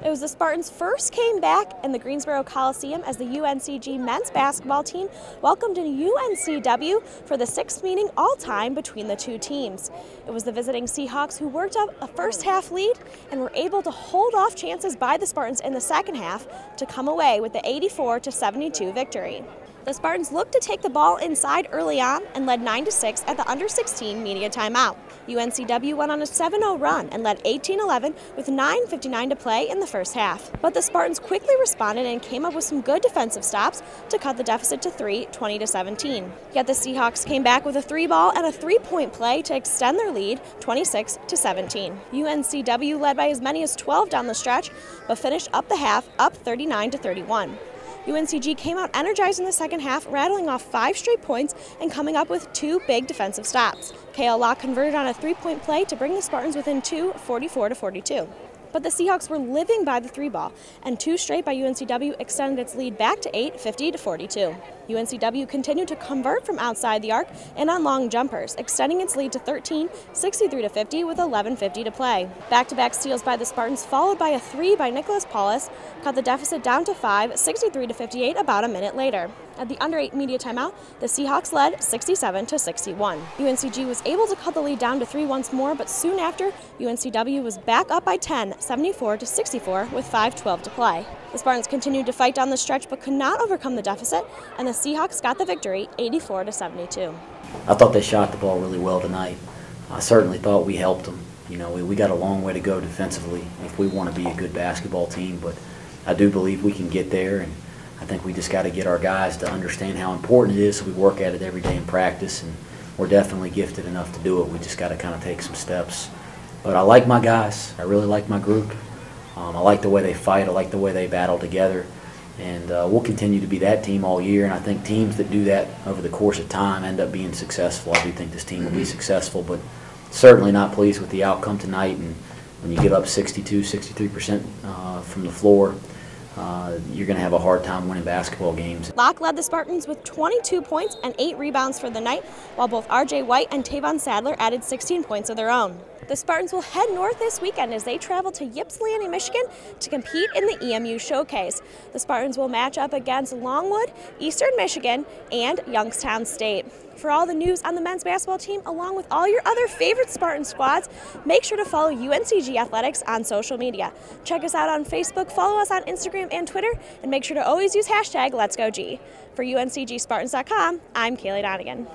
It was the Spartans' first came back in the Greensboro Coliseum as the UNCG men's basketball team welcomed in UNCW for the sixth meeting all-time between the two teams. It was the visiting Seahawks who worked up a first-half lead and were able to hold off chances by the Spartans in the second half to come away with the 84-72 victory. The Spartans looked to take the ball inside early on and led 9-6 at the under-16 media timeout. UNCW went on a 7-0 run and led 18-11 with 9:59 to play in the first half. But the Spartans quickly responded and came up with some good defensive stops to cut the deficit to 3, 20-17. Yet the Seahawks came back with a 3-ball and a 3-point play to extend their lead 26-17. UNCW led by as many as 12 down the stretch, but finished up the half up 39-31. UNCG came out energized in the second half, rattling off 5 straight points and coming up with 2 big defensive stops. KL Locke converted on a 3-point play to bring the Spartans within 2, 44-42. But the Seahawks were living by the 3-ball, and 2 straight by UNCW extended its lead back to 8, 50-42. UNCW continued to convert from outside the arc and on long jumpers, extending its lead to 13, 63-50 with 11:50 to play. Back-to-back steals by the Spartans, followed by a 3 by Nicholas Paulus, cut the deficit down to 5, 63-58 about a minute later. At the under-8 media timeout, the Seahawks led 67-61. UNCG was able to cut the lead down to 3 once more, but soon after, UNCW was back up by 10, 74-64 with 5:12 to play. The Spartans continued to fight down the stretch but could not overcome the deficit, and the Seahawks got the victory 84-72. I thought they shot the ball really well tonight. I certainly thought we helped them. You know, we got a long way to go defensively if we want to be a good basketball team, but I do believe we can get there, and I think we just got to get our guys to understand how important it is, so we work at it every day in practice, and we're definitely gifted enough to do it. We just got to kind of take some steps. But I like my guys. I really like my group. I like the way they fight. I like the way they battle together. And we'll continue to be that team all year, and I think teams that do that over the course of time end up being successful. I do think this team will be successful, but certainly not pleased with the outcome tonight. And when you give up 62, 63% from the floor, you're going to have a hard time winning basketball games. Locke led the Spartans with 22 points and 8 rebounds for the night, while both R.J. White and Tavon Sadler added 16 points of their own. The Spartans will head north this weekend as they travel to Ypsilanti, Michigan to compete in the EMU Showcase. The Spartans will match up against Longwood, Eastern Michigan, and Youngstown State. For all the news on the men's basketball team, along with all your other favorite Spartan squads, make sure to follow UNCG Athletics on social media. Check us out on Facebook, follow us on Instagram and Twitter, and make sure to always use hashtag LetsGoG. For UNCGSpartans.com, I'm Kaylee Donegan.